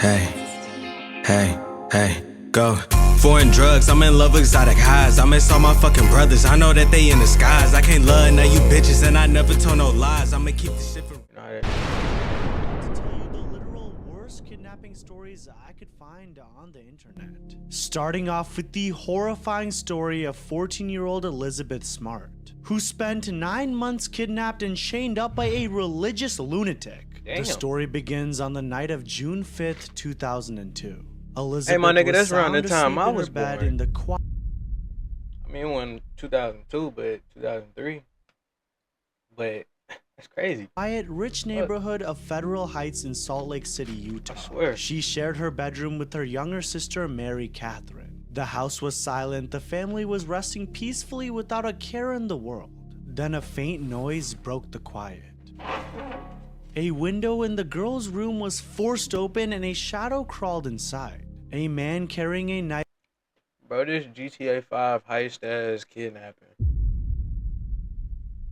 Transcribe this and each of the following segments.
Hey, go. Foreign drugs, I'm in love with exotic highs. I miss all my fucking brothers, I know that they in the skies. I can't love none of you bitches and I never told no lies. I'ma keep this shit from To tell you the literal worst kidnapping stories I could find on the internet. Starting off with the horrifying story of 14-year-old Elizabeth Smart, who spent 9 months kidnapped and chained up by a religious lunatic. Damn. The story begins on the night of June 5th, 2002. Elizabeth Hey, my nigga, was that's around the sound time asleep I in her was bed born. in the quiet. I mean, it wasn't 2002, but 2003. But that's crazy. Rich neighborhood of Federal Heights in Salt Lake City, Utah. I swear. She shared her bedroom with her younger sister, Mary Catherine. The house was silent. The family was resting peacefully without a care in the world. Then a faint noise broke the quiet. A window in the girl's room was forced open and a shadow crawled inside. A man carrying a knife. Bro, this GTA 5 heist ass kidnapping.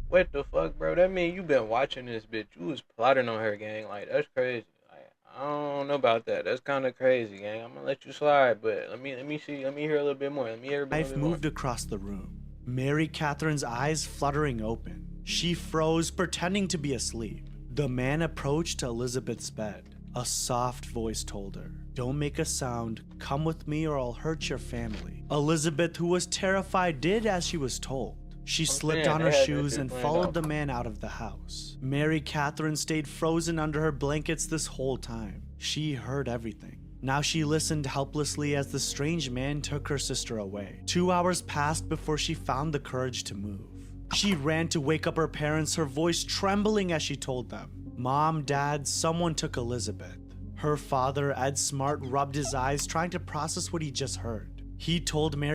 What the fuck, bro? That mean you been watching this bitch. You was plotting on her, gang. Like, that's crazy. Like, I don't know about that. That's kind of crazy, gang. I'm gonna let you slide, but let me see. Let me hear a little bit more. Let me hear a little Knife bit more. moved across the room. Mary Catherine's eyes fluttering open. She froze, pretending to be asleep. The man approached Elizabeth's bed. A soft voice told her, "Don't make a sound. Come with me or I'll hurt your family." Elizabeth, who was terrified, did as she was told. She slipped on her shoes and followed the man out of the house. Mary Catherine stayed frozen under her blankets this whole time. She heard everything. Now she listened helplessly as the strange man took her sister away. 2 hours passed before she found the courage to move. She ran to wake up her parents, her voice trembling as she told them, "Mom, Dad, someone took Elizabeth." Her father, Ed Smart, rubbed his eyes trying to process what he just heard. He told Mary,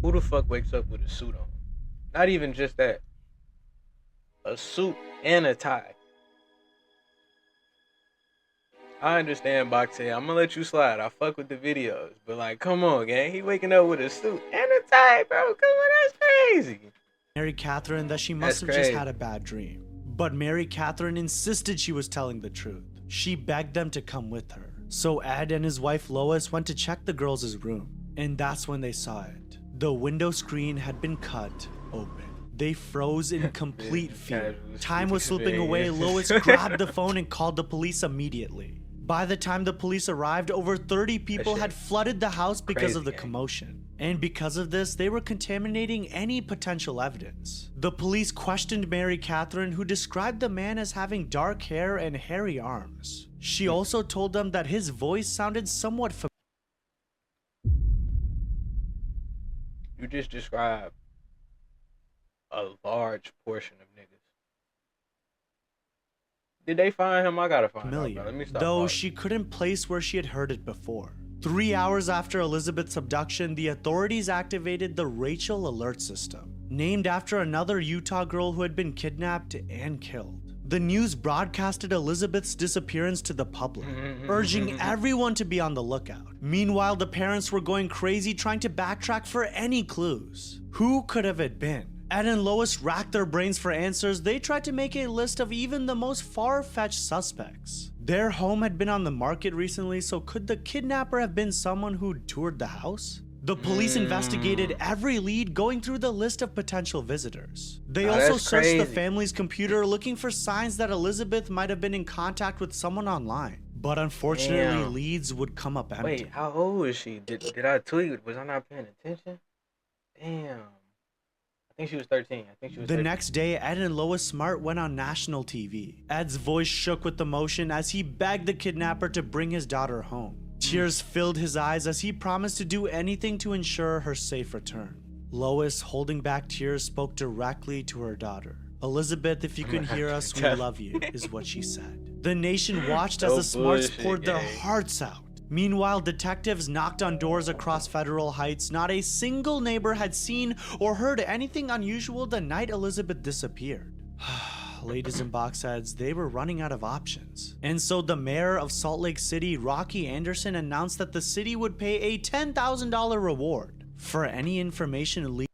Who the fuck wakes up with a suit on? Not even just that. A suit and a tie. I understand, Boxy. I'm gonna let you slide. I fuck with the videos. But, like, come on, gang. He waking up with a suit and a tie, bro. Come on, that's crazy. Mary Catherine that she must have just had a bad dream. But Mary Catherine insisted she was telling the truth. She begged them to come with her. So Ed and his wife Lois went to check the girls' room. And that's when they saw it. The window screen had been cut open. They froze in complete fear. Time was slipping away. Lois grabbed the phone and called the police immediately. By the time the police arrived, over 30 people had flooded the house because of the commotion. And because of this, they were contaminating any potential evidence. The police questioned Mary Catherine, who described the man as having dark hair and hairy arms. She also told them that his voice sounded somewhat familiar. You just described a large portion of niggas. Did they find him? I gotta find out, bro. Let me stop. Though she couldn't place where she had heard it before. 3 hours after Elizabeth's abduction, the authorities activated the Rachel Alert System, named after another Utah girl who had been kidnapped and killed. The news broadcasted Elizabeth's disappearance to the public, urging everyone to be on the lookout. Meanwhile, the parents were going crazy trying to backtrack for any clues. Who could have it been? Ed and Lois racked their brains for answers. They tried to make a list of even the most far-fetched suspects. Their home had been on the market recently, so could the kidnapper have been someone who toured the house? The police investigated every lead, going through the list of potential visitors. They also searched the family's computer, looking for signs that Elizabeth might have been in contact with someone online. But unfortunately, leads would come up empty. Wait, how old is she? Did I tweet? Was I not paying attention? Damn. I think she was 13. The next day, Ed and Lois Smart went on national TV. Ed's voice shook with emotion as he begged the kidnapper to bring his daughter home. Tears filled his eyes as he promised to do anything to ensure her safe return. Lois, holding back tears, spoke directly to her daughter. "Elizabeth, if you can hear us, we love you," is what she said. The nation watched as the Smarts poured their hearts out. Meanwhile, detectives knocked on doors across Federal Heights. Not a single neighbor had seen or heard anything unusual the night Elizabeth disappeared. Ladies and box heads, they were running out of options. And so the mayor of Salt Lake City, Rocky Anderson, announced that the city would pay a $10,000 reward for any information leaked.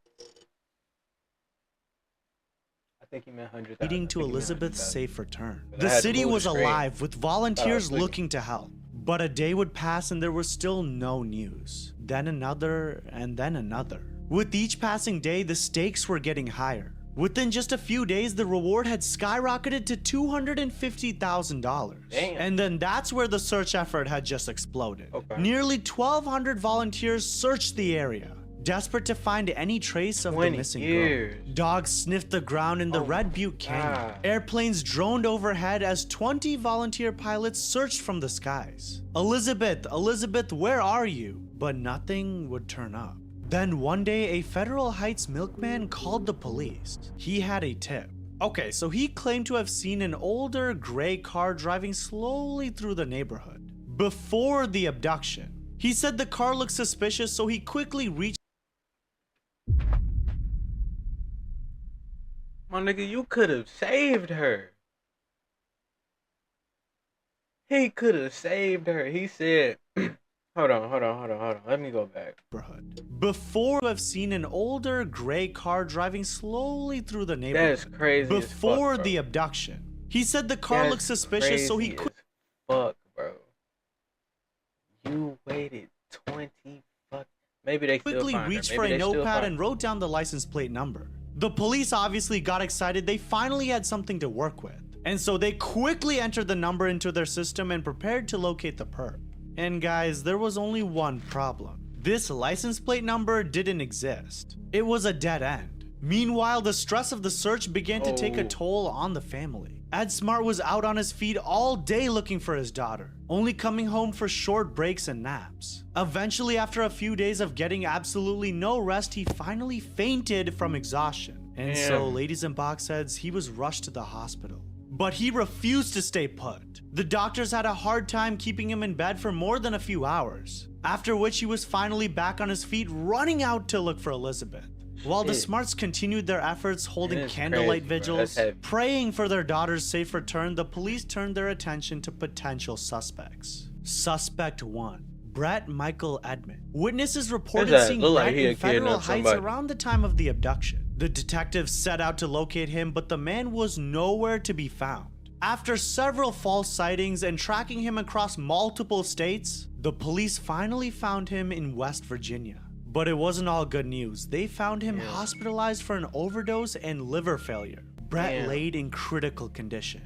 I think he 100,000. leading to 50 Elizabeth's 100,000. safe return. But I The had to city move the was screen. alive with volunteers clicking. looking to help. But a day would pass and there was still no news. Then another, and then another. With each passing day, the stakes were getting higher. Within just a few days, the reward had skyrocketed to $250,000. Damn. And then that's where the search effort had just exploded. Okay. Nearly 1,200 volunteers searched the area, desperate to find any trace of the 20 missing years. girl. Dogs sniffed the ground in the Oh Red Butte Canyon. God. Airplanes droned overhead as 20 volunteer pilots searched from the skies. Elizabeth, Elizabeth, where are you? But nothing would turn up. Then one day, a Federal Heights milkman called the police. He had a tip. Okay, so he claimed to have seen an older gray car driving slowly through the neighborhood before the abduction. He said the car looked suspicious, so he quickly reached. My nigga, you could have saved her. He could have saved her. He said, hold on. Let me go back. Before I've seen an older gray car driving slowly through the neighborhood. That's crazy. Before as fuck, the bro. abduction. He said the car That's looked suspicious, so he crazy as fuck, bro. You waited 20 fuck. Maybe they still quickly find her. reached Maybe for a they still notepad find and her. wrote down the license plate number. The police obviously got excited. They finally had something to work with. And so they quickly entered the number into their system and prepared to locate the perp. And guys, there was only one problem. This license plate number didn't exist. It was a dead end. Meanwhile, the stress of the search began to take a toll on the family. Ed Smart was out on his feet all day looking for his daughter, only coming home for short breaks and naps. Eventually, after a few days of getting absolutely no rest, he finally fainted from exhaustion. And so, Damn. ladies and box heads, he was rushed to the hospital. But he refused to stay put. The doctors had a hard time keeping him in bed for more than a few hours, after which he was finally back on his feet, running out to look for Elizabeth. While the Shit. Smarts continued their efforts holding That's candlelight crazy, bro. That's vigils, heavy. praying for their daughter's safe return, the police turned their attention to potential suspects. Suspect 1. Brett Michael Edmond. Witnesses reported Does that seeing look like Brett he in had Federal kidnapped Heights somebody? around the time of the abduction. The detectives set out to locate him, but the man was nowhere to be found. After several false sightings and tracking him across multiple states, the police finally found him in West Virginia. But it wasn't all good news. They found him hospitalized for an overdose and liver failure. Brett Damn. laid in critical condition.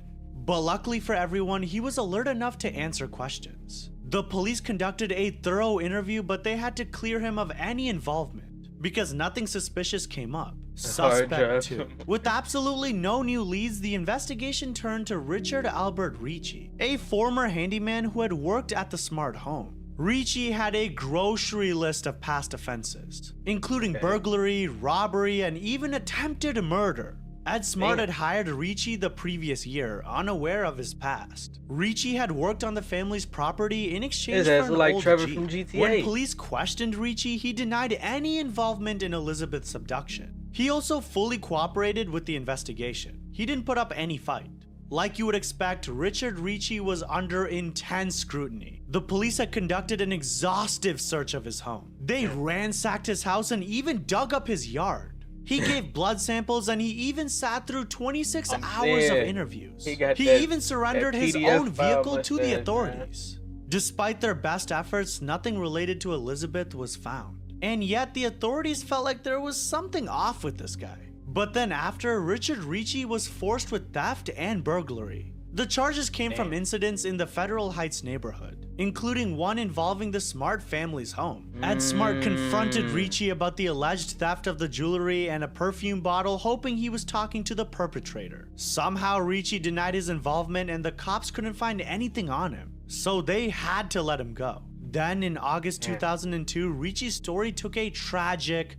But luckily for everyone, he was alert enough to answer questions. The police conducted a thorough interview, but they had to clear him of any involvement because nothing suspicious came up. Suspect job. 2. With absolutely no new leads, the investigation turned to Richard Albert Ricci, a former handyman who had worked at the Smart home. Ricci had a grocery list of past offenses, including burglary, robbery, and even attempted murder. Ed Smart had hired Ricci the previous year, unaware of his past. Ricci had worked on the family's property in exchange His for ass an look like old Trevor Jeep. from GTA. When police questioned Ricci, he denied any involvement in Elizabeth's abduction. He also fully cooperated with the investigation. He didn't put up any fight. Like you would expect, Richard Ricci was under intense scrutiny. The police had conducted an exhaustive search of his home. They ransacked his house and even dug up his yard. He gave blood samples and he even sat through 26 hours of saying, interviews. he got He that- even surrendered that his PDF own file vehicle to the mustache, man. authorities. Despite their best efforts, nothing related to Elizabeth was found. And yet the authorities felt like there was something off with this guy. But then after, Richard Ricci was forced with theft and burglary. The charges came from incidents in the Federal Heights neighborhood, including one involving the Smart family's home. Ed Smart confronted Ricci about the alleged theft of the jewelry and a perfume bottle, hoping he was talking to the perpetrator. Somehow Ricci denied his involvement and the cops couldn't find anything on him, so they had to let him go. Then in August 2002, Ricci's story took a tragic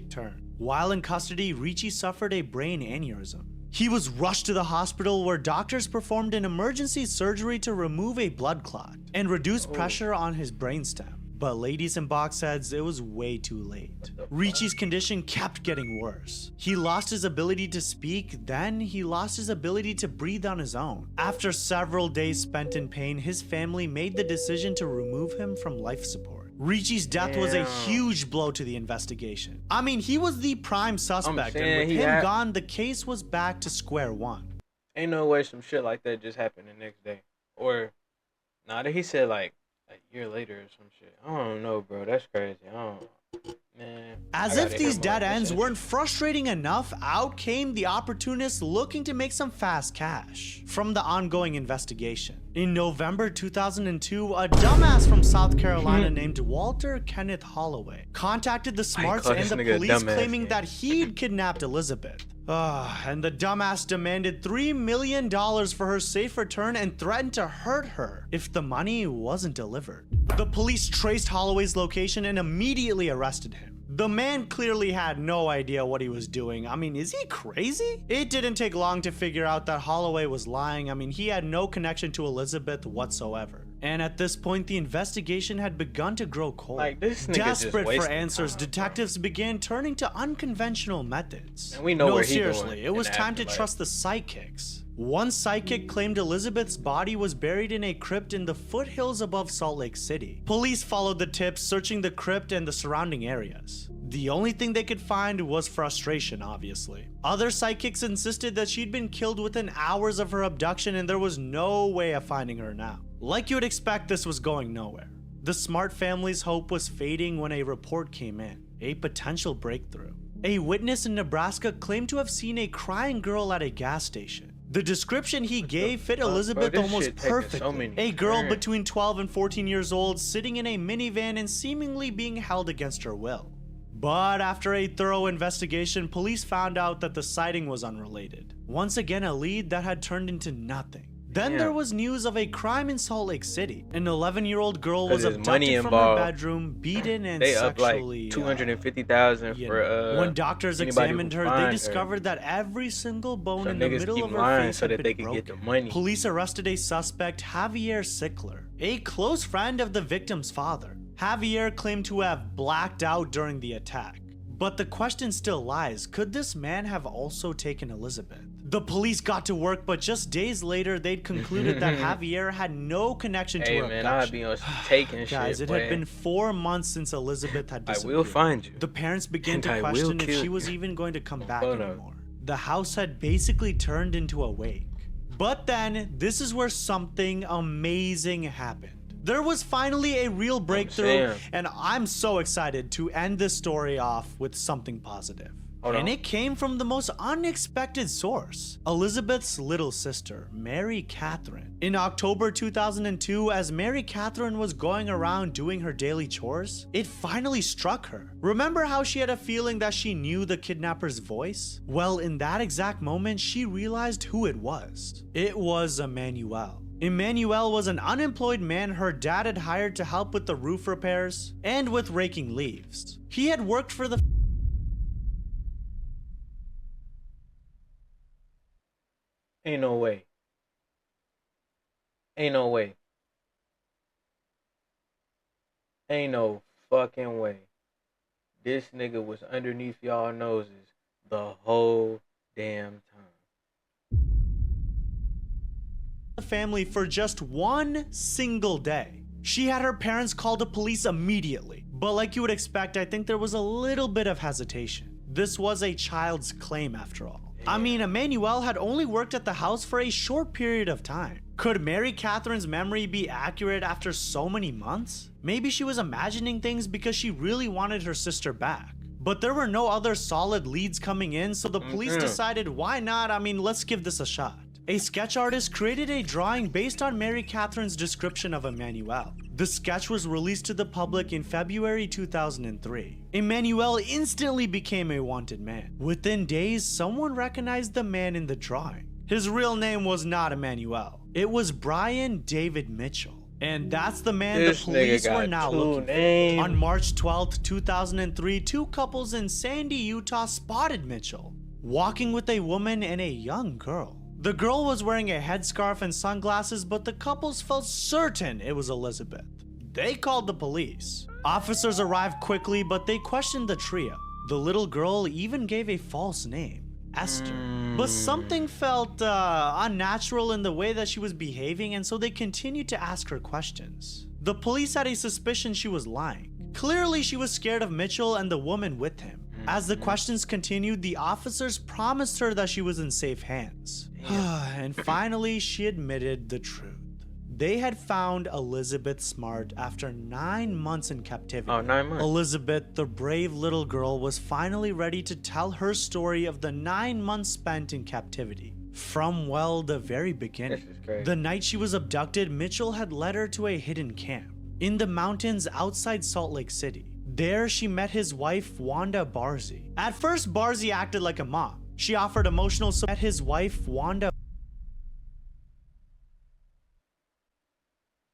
turn. While in custody, Ricci suffered a brain aneurysm. He was rushed to the hospital where doctors performed an emergency surgery to remove a blood clot and reduce pressure on his brainstem. But ladies and box heads, it was way too late. Ricci's condition kept getting worse. He lost his ability to speak, then he lost his ability to breathe on his own. After several days spent in pain, his family made the decision to remove him from life support. Ricci's death was a Damn. huge blow to the investigation. I mean, he was the prime suspect, and with him gone, the case was back to square one. Ain't no way some shit like that just happened the next day. Or, nah, he said like a year later or some shit. I don't know, bro. That's crazy. Man. As if these dead ends weren't frustrating enough, out came the opportunists looking to make some fast cash from the ongoing investigation. In November 2002, a dumbass from South Carolina named Walter Kenneth Holloway contacted the Smarts and the police claiming that he'd kidnapped Elizabeth. And the dumbass demanded $3 million for her safe return and threatened to hurt her if the money wasn't delivered. The police traced Holloway's location and immediately arrested him. The man clearly had no idea what he was doing. I mean, is he crazy? It didn't take long to figure out that Holloway was lying. I mean, he had no connection to Elizabeth whatsoever. And at this point, the investigation had begun to grow cold. Like, this nigga Desperate just for answers, time, detectives began turning to unconventional methods. And we know where seriously, it was time to trust the psychics. One psychic claimed Elizabeth's body was buried in a crypt in the foothills above Salt Lake City. Police followed the tips, searching the crypt and the surrounding areas. The only thing they could find was frustration, obviously. Other psychics insisted that she'd been killed within hours of her abduction and there was no way of finding her now. Like you would expect, this was going nowhere. The Smart family's hope was fading when a report came in, a potential breakthrough. A witness in Nebraska claimed to have seen a crying girl at a gas station. The description he gave fit Elizabeth almost perfectly. A girl between 12 and 14 years old sitting in a minivan and seemingly being held against her will. But after a thorough investigation, police found out that the sighting was unrelated. Once again, a lead that had turned into nothing. Then there was news of a crime in Salt Lake City. An 11-year-old girl was abducted from her bedroom, beaten, and sexually. They up like $250,000 for when doctors examined her, they discovered that every single bone in the middle of her face had been broken. Police arrested a suspect, Javier Sickler, a close friend of the victim's father. Javier claimed to have blacked out during the attack. But the question still lies, could this man have also taken Elizabeth? The police got to work, but just days later, they'd concluded that Javier had no connection to her abduction. I'd be on taking Guys, shit, it had been 4 months since Elizabeth had disappeared. I will find you. The parents began to question if she was even going to come back anymore. The house had basically turned into a wake. But then, this is where something amazing happened. There was finally a real breakthrough, and I'm so excited to end this story off with something positive. And it came from the most unexpected source, Elizabeth's little sister, Mary Catherine. In October 2002, as Mary Catherine was going around doing her daily chores, it finally struck her. Remember how she had a feeling that she knew the kidnapper's voice? Well, in that exact moment, she realized who it was. It was Emmanuel. Emmanuel was an unemployed man her dad had hired to help with the roof repairs and with raking leaves. He had worked for the Ain't no way. Ain't no way. Ain't no fucking way. This nigga was underneath y'all noses the whole damn time. The family for just one single day. She had her parents call the police immediately. But like you would expect, I think there was a little bit of hesitation. This was a child's claim after all. I mean, Emmanuel had only worked at the house for a short period of time. Could Mary Catherine's memory be accurate after so many months? Maybe she was imagining things because she really wanted her sister back. But there were no other solid leads coming in, so the police decided, why not? I mean, let's give this a shot. A sketch artist created a drawing based on Mary Catherine's description of Emmanuel. The sketch was released to the public in February 2003. Emmanuel instantly became a wanted man. Within days, someone recognized the man in the drawing. His real name was not Emmanuel. It was Brian David Mitchell. And that's the man the police were now looking for. On March 12, 2003, two couples in Sandy, Utah spotted Mitchell walking with a woman and a young girl. The girl was wearing a headscarf and sunglasses, but the couples felt certain it was Elizabeth. They called the police. Officers arrived quickly, but they questioned the trio. The little girl even gave a false name, Esther. But something felt unnatural in the way that she was behaving, and so they continued to ask her questions. The police had a suspicion she was lying. Clearly, she was scared of Mitchell and the woman with him. As the questions continued, the officers promised her that she was in safe hands. And finally, she admitted the truth. They had found Elizabeth Smart after 9 months in captivity. Oh, 9 months. Elizabeth, the brave little girl, was finally ready to tell her story of the 9 months spent in captivity. From, well, the very beginning. This is crazy. The night she was abducted, Mitchell had led her to a hidden camp in the mountains outside Salt Lake City. There, she met his wife, Wanda Barzy. At first, Barzy acted like a mom. She offered emotional support. His wife, Wanda.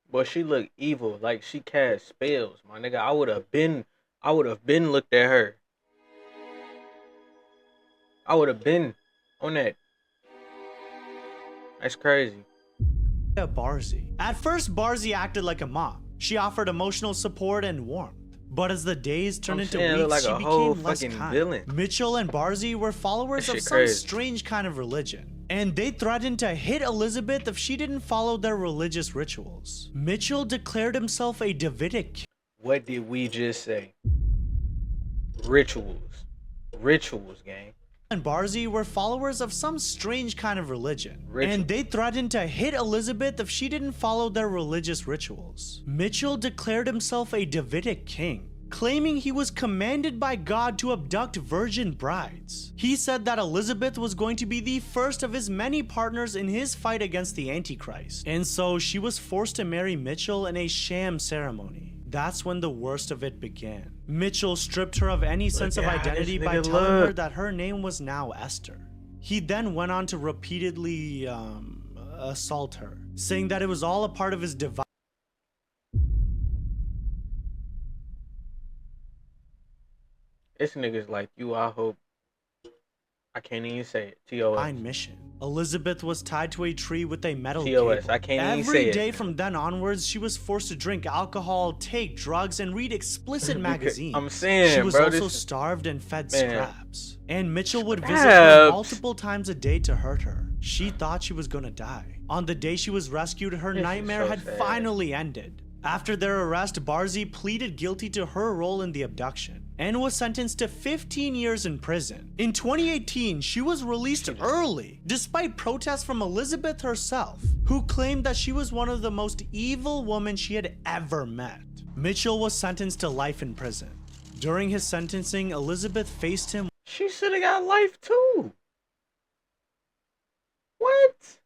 But she looked evil, like she cast spells, my nigga. I would have been looked at her. I would have been on that. That's crazy. Barzy. At first, Barzy acted like a mom. She offered emotional support and warmth. But as the days turned into weeks, like she a whole became less fucking kind. villain. Mitchell and Barzy were followers of some strange kind of religion, and they threatened to hit Elizabeth if she didn't follow their religious rituals. Mitchell declared himself a Davidic. What did we just say? Rituals. Rituals, gang. And Barzy were followers of some strange kind of religion, and they threatened to hit Elizabeth if she didn't follow their religious rituals. Mitchell declared himself a Davidic king, claiming he was commanded by God to abduct virgin brides. He said that Elizabeth was going to be the first of his many partners in his fight against the Antichrist, and so she was forced to marry Mitchell in a sham ceremony. That's when the worst of it began. Mitchell stripped her of any sense of identity by telling her that her name was now Esther. He then went on to repeatedly assault her, saying that it was all a part of his divine This nigga's like you, I hope. I can't even say it. TOS. mission. Elizabeth was tied to a tree with a metal TOS. cable. I can't even say Every it. day from then onwards, she was forced to drink alcohol, take drugs, and read explicit magazines. I'm saying, she was bro, also this- starved and fed scraps. And Mitchell would visit Scraps. her multiple times a day to hurt her. She thought she was gonna die. On the day she was rescued, her This is nightmare so had sad. finally ended. After their arrest, Barzy pleaded guilty to her role in the abduction and was sentenced to 15 years in prison. In 2018, she was released early, despite protests from Elizabeth herself, who claimed that she was one of the most evil women she had ever met. Mitchell was sentenced to life in prison. During his sentencing, Elizabeth faced him She should have got life too. What?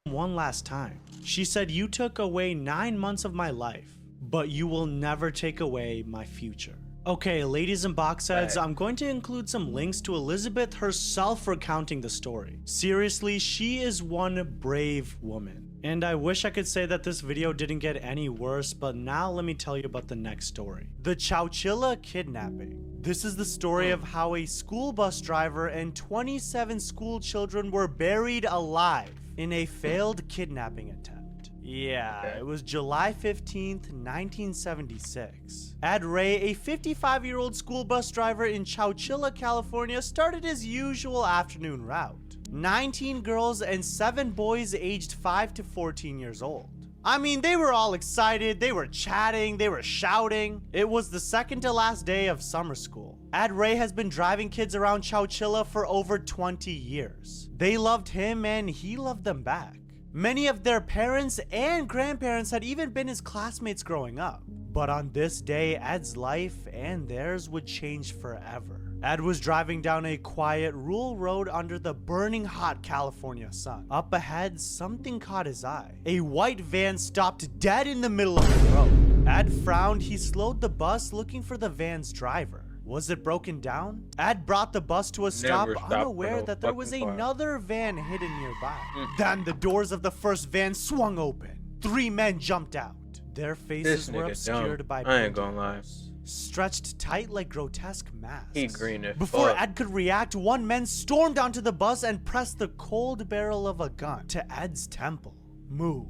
one last time. She said, "You took away 9 months of my life, but you will never take away my future." Okay, ladies and box heads, I'm going to include some links to Elizabeth herself recounting the story. Seriously, she is one brave woman. And I wish I could say that this video didn't get any worse, but now let me tell you about the next story. The Chowchilla kidnapping. This is the story of how a school bus driver and 27 school children were buried alive in a failed kidnapping attempt. Yeah, it was July 15th, 1976. Ed Ray, a 55-year-old school bus driver in Chowchilla, California, started his usual afternoon route. 19 girls and 7 boys aged 5 to 14 years old. I mean, they were all excited, they were chatting, they were shouting. It was the second to last day of summer school. Ed Ray has been driving kids around Chowchilla for over 20 years. They loved him and he loved them back. Many of their parents and grandparents had even been his classmates growing up. But on this day, Ed's life and theirs would change forever. Ed was driving down a quiet, rural road under the burning hot California sun. Up ahead, something caught his eye. A white van stopped dead in the middle of the road. Ed frowned. He slowed the bus, looking for the van's driver. Was it broken down? Ed brought the bus to a stop, unaware that there was another van hidden nearby. Then the doors of the first van swung open. 3 men jumped out. Their faces were obscured by I ain't gonna lie. stretched tight like grotesque masks. He green as Before fuck. Ed could react, one man stormed onto the bus and pressed the cold barrel of a gun to Ed's temple. "Move,"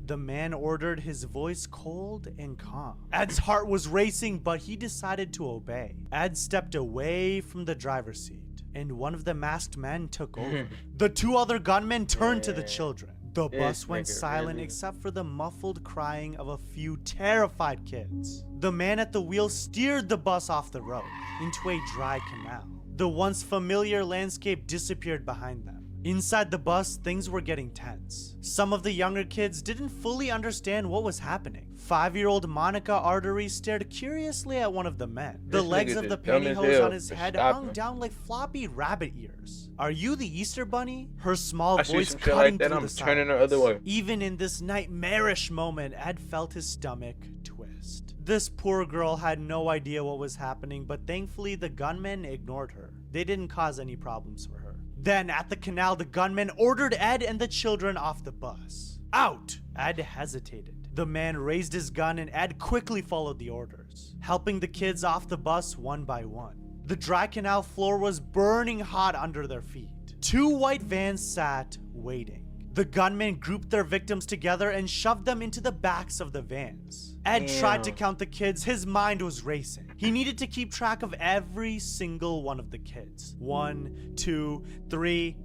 the man ordered, his voice cold and calm. Ed's heart was racing, but he decided to obey. Ed stepped away from the driver's seat, and one of the masked men took over. The 2 other gunmen turned to the children. The This bus went nigga silent really- except for the muffled crying of a few terrified kids. The man at the wheel steered the bus off the road into a dry canal. The once familiar landscape disappeared behind them. Inside the bus, things were getting tense. Some of the younger kids didn't fully understand what was happening. 5-year-old Monica Artery stared curiously at one of the men. The This legs nigga of the just dumb as pantyhose hell on his for head stopping. hung down like floppy rabbit ears. "Are you the Easter Bunny?" Her small I see voice some shit cutting like that, through I'm the turning the other silence. way. Even in this nightmarish moment, Ed felt his stomach twist. This poor girl had no idea what was happening, but thankfully the gunmen ignored her. They didn't cause any problems for her. Then, at the canal, the gunman ordered Ed and the children off the bus. "Out!" Ed hesitated. The man raised his gun and Ed quickly followed the orders, helping the kids off the bus one by one. The dry canal floor was burning hot under their feet. 2 white vans sat, waiting. The gunmen grouped their victims together and shoved them into the backs of the vans. Ed tried to count the kids. His mind was racing. He needed to keep track of every single one of the kids. 1, 2, 3.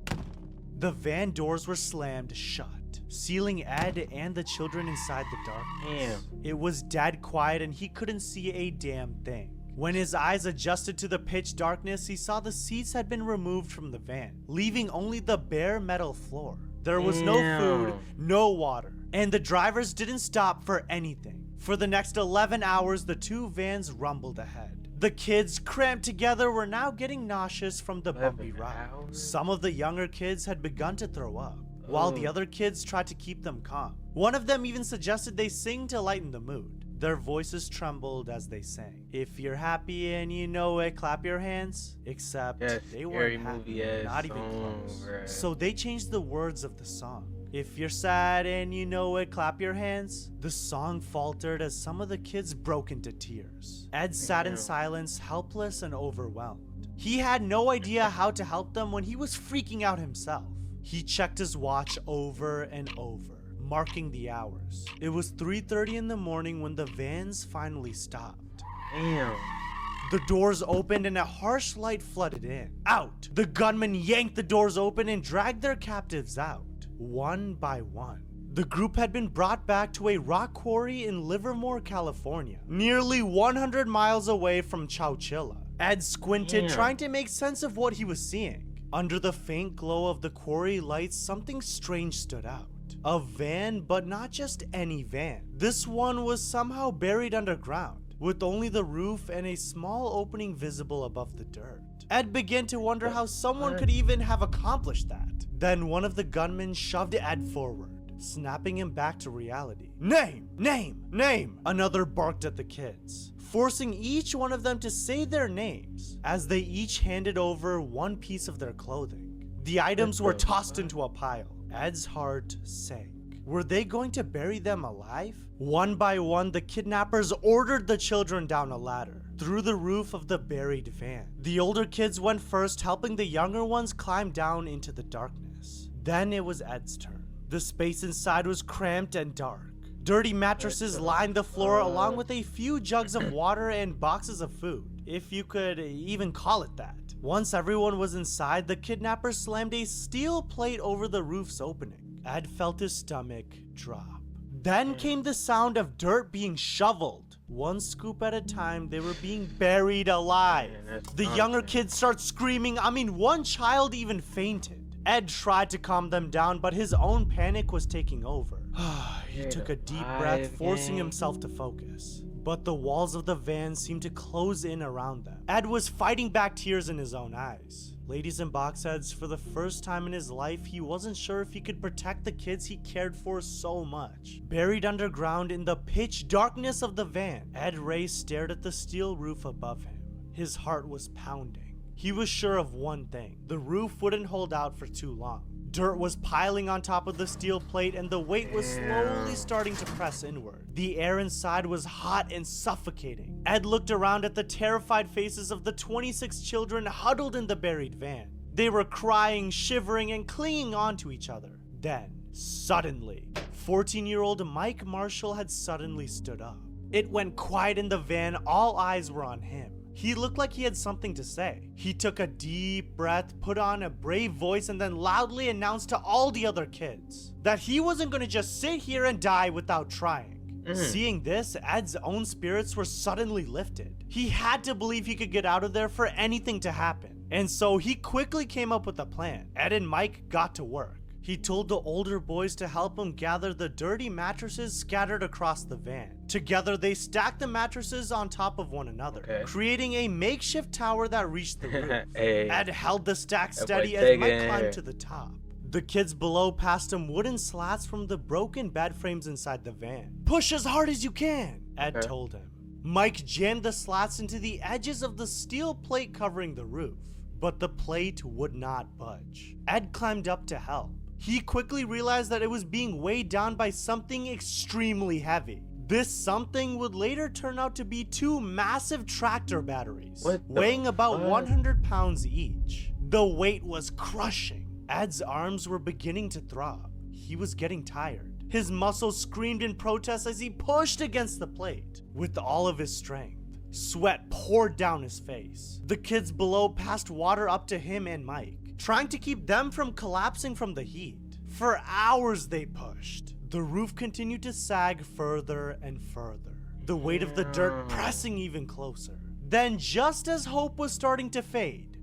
The van doors were slammed shut, sealing Ed and the children inside the darkness. It was dead quiet and he couldn't see a damn thing. When his eyes adjusted to the pitch darkness, he saw the seats had been removed from the van, leaving only the bare metal floor. There was no food, no water, and the drivers didn't stop for anything. For the next 11 hours, the 2 vans rumbled ahead. The kids, cramped together, were now getting nauseous from the bumpy ride. Some of the younger kids had begun to throw up, while the other kids tried to keep them calm. One of them even suggested they sing to lighten the mood. Their voices trembled as they sang. "If you're happy and you know it, clap your hands." Except they weren't happy, not even close. So they changed the words of the song. "If you're sad and you know it, clap your hands." The song faltered as some of the kids broke into tears. Ed sat in silence, helpless and overwhelmed. He had no idea how to help them when he was freaking out himself. He checked his watch over and over, marking the hours. It was 3:30 in the morning when the vans finally stopped. The doors opened and a harsh light flooded in. "Out!" The gunmen yanked the doors open and dragged their captives out, one by one. The group had been brought back to a rock quarry in Livermore, California, nearly 100 miles away from Chowchilla. Ed squinted, trying to make sense of what he was seeing. Under the faint glow of the quarry lights, something strange stood out. A van, but not just any van. This one was somehow buried underground, with only the roof and a small opening visible above the dirt. Ed began to wonder how someone could even have accomplished that. Then one of the gunmen shoved Ed forward, snapping him back to reality. "Name! Name! Name!" Another barked at the kids, forcing each one of them to say their names as they each handed over one piece of their clothing. The items were tossed into a pile. Ed's heart sank. Were they going to bury them alive? One by one, the kidnappers ordered the children down a ladder through the roof of the buried van. The older kids went first, helping the younger ones climb down into the darkness. Then it was Ed's turn. The space inside was cramped and dark. Dirty mattresses lined the floor along with a few jugs of water and boxes of food, if you could even call it that. Once everyone was inside, the kidnappers slammed a steel plate over the roof's opening. Ed felt his stomach drop. Then came the sound of dirt being shoveled. One scoop at a time, they were being buried alive. The younger kids start screaming. One child even fainted. Ed tried to calm them down, but his own panic was taking over. He took a deep breath, forcing himself to focus. But the walls of the van seemed to close in around them. Ed was fighting back tears in his own eyes. Ladies and boxheads, for the first time in his life, he wasn't sure if he could protect the kids he cared for so much. Buried underground in the pitch darkness of the van, Ed Ray stared at the steel roof above him. His heart was pounding. He was sure of one thing: the roof wouldn't hold out for too long. Dirt was piling on top of the steel plate and the weight was slowly starting to press inward. The air inside was hot and suffocating. Ed looked around at the terrified faces of the 26 children huddled in the buried van. They were crying, shivering, and clinging onto each other. Then, suddenly, 14-year-old Mike Marshall had suddenly stood up. It went quiet in the van, all eyes were on him. He looked like he had something to say. He took a deep breath, put on a brave voice, and then loudly announced to all the other kids that he wasn't going to just sit here and die without trying. Seeing this, Ed's own spirits were suddenly lifted. He had to believe he could get out of there for anything to happen. And so he quickly came up with a plan. Ed and Mike got to work. He told the older boys to help him gather the dirty mattresses scattered across the van. Together, they stacked the mattresses on top of one another, creating a makeshift tower that reached the roof. Ed held the stack steady as Mike climbed to the top. The kids below passed him wooden slats from the broken bed frames inside the van. "Push as hard as you can," Ed told him. Mike jammed the slats into the edges of the steel plate covering the roof, but the plate would not budge. Ed climbed up to help. He quickly realized that it was being weighed down by something extremely heavy. This something would later turn out to be 2 massive tractor batteries, weighing about 100 pounds each. The weight was crushing. Ed's arms were beginning to throb. He was getting tired. His muscles screamed in protest as he pushed against the plate with all of his strength. Sweat poured down his face. The kids below passed water up to him and Mike, trying to keep them from collapsing from the heat. For hours they pushed. The roof continued to sag further and further, the weight of the dirt pressing even closer. Then, just as hope was starting to fade,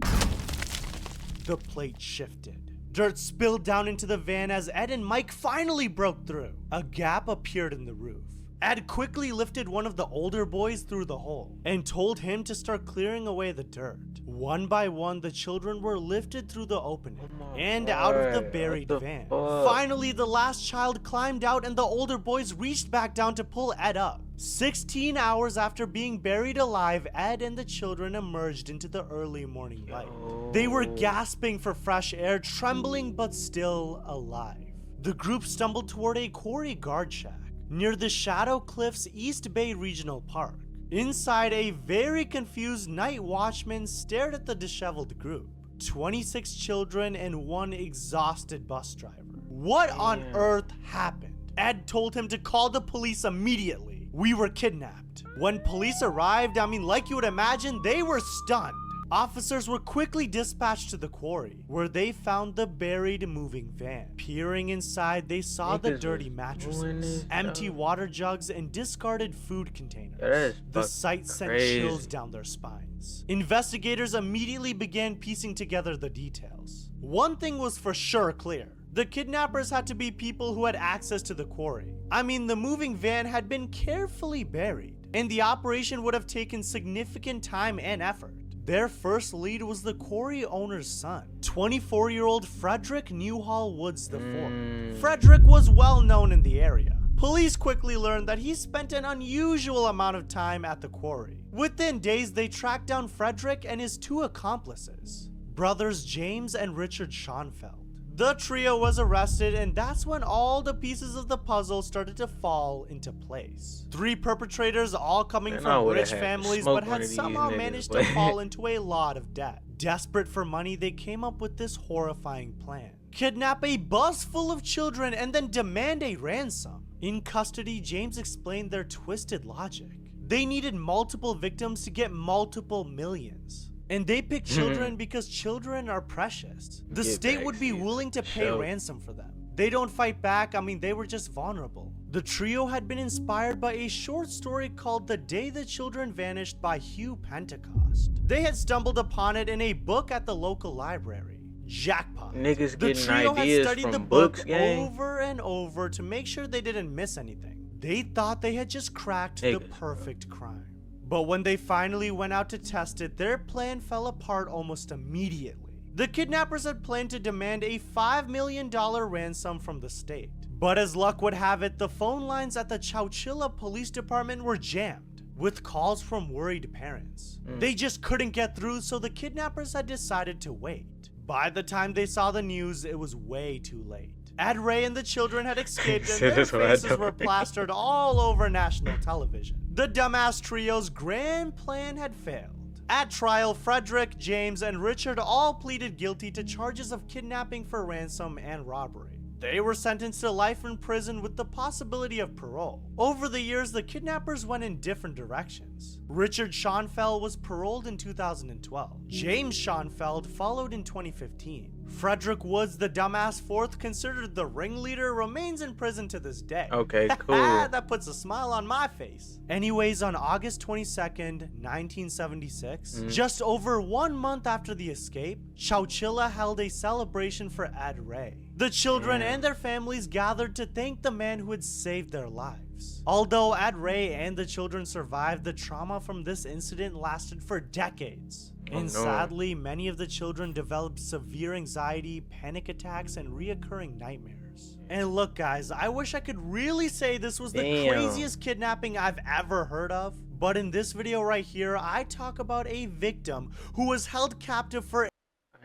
the plate shifted. Dirt spilled down into the van as Ed and Mike finally broke through. A gap appeared in the roof. Ed quickly lifted one of the older boys through the hole and told him to start clearing away the dirt. One by one, the children were lifted through the opening and out of the buried van. Finally, the last child climbed out and the older boys reached back down to pull Ed up. 16 hours after being buried alive, Ed and the children emerged into the early morning light. They were gasping for fresh air, trembling but still alive. The group stumbled toward a quarry guard shack near the Shadow Cliffs East Bay Regional Park. Inside, a very confused night watchman stared at the disheveled group. 26 children and 1 exhausted bus driver. What on earth happened? Ed told him to call the police immediately. "We were kidnapped." When police arrived, like you would imagine, they were stunned. Officers were quickly dispatched to the quarry, where they found the buried moving van. Peering inside, they saw the dirty mattresses, empty water jugs, and discarded food containers. The sight sent chills down their spines. Investigators immediately began piecing together the details. One thing was for sure clear. The kidnappers had to be people who had access to the quarry. The moving van had been carefully buried, and the operation would have taken significant time and effort. Their first lead was the quarry owner's son, 24-year-old Frederick Newhall Woods IV. Frederick was well known in the area. Police quickly learned that he spent an unusual amount of time at the quarry. Within days, they tracked down Frederick and his 2 accomplices, brothers James and Richard Schoenfeld. The trio was arrested, and that's when all the pieces of the puzzle started to fall into place. 3 perpetrators, all coming from rich families, but had somehow managed to fall into a lot of debt. Desperate for money, they came up with this horrifying plan. Kidnap a bus full of children and then demand a ransom. In custody, James explained their twisted logic. They needed multiple victims to get multiple millions. And they picked children because children are precious. The state would be willing to pay ransom for them. They don't fight back, they were just vulnerable. The trio had been inspired by a short story called The Day the Children Vanished by Hugh Pentecost. They had stumbled upon it in a book at the local library. Jackpot. Niggas The getting trio had ideas studied from the books, book gang. over and over to make sure they didn't miss anything. They thought they had just cracked the perfect crime. But when they finally went out to test it, their plan fell apart almost immediately. The kidnappers had planned to demand a $5 million ransom from the state. But as luck would have it, the phone lines at the Chowchilla Police Department were jammed with calls from worried parents. They just couldn't get through, so the kidnappers had decided to wait. By the time they saw the news, it was way too late. Ed Ray and the children had escaped and their faces were plastered all over national television. The dumbass trio's grand plan had failed. At trial, Frederick, James, and Richard all pleaded guilty to charges of kidnapping for ransom and robbery. They were sentenced to life in prison with the possibility of parole. Over the years, the kidnappers went in different directions. Richard Schoenfeld was paroled in 2012. James Schoenfeld followed in 2015. Frederick Woods, the dumbass fourth, considered the ringleader, remains in prison to this day. Okay, cool. That puts a smile on my face. Anyways, on August 22nd, 1976, just over 1 month after the escape, Chowchilla held a celebration for Ed Ray. The children and their families gathered to thank the man who had saved their lives. Although Ed Ray and the children survived, the trauma from this incident lasted for decades. And sadly, many of the children developed severe anxiety, panic attacks, and reoccurring nightmares. And look guys, I wish I could really say this was the craziest kidnapping I've ever heard of. But in this video right here, I talk about a victim who was held captive for— I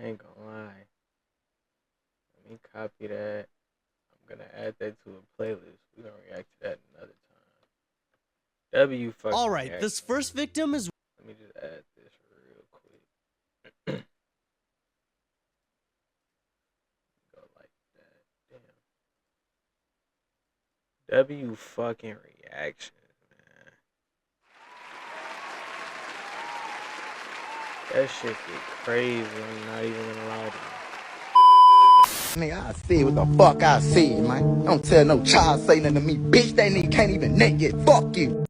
ain't gonna lie. Let me copy that. I'm gonna add that to a playlist. We're gonna react to that another time. W fucking Alright, reaction. this first victim is— Let me just add this real quick. Go like that. Damn. W fucking reactions, man. That shit get crazy. I'm not even gonna lie to you. Nigga, I said what the fuck I said, man. Don't tell no child say nothing to me, bitch. That nigga can't even naked. Fuck you.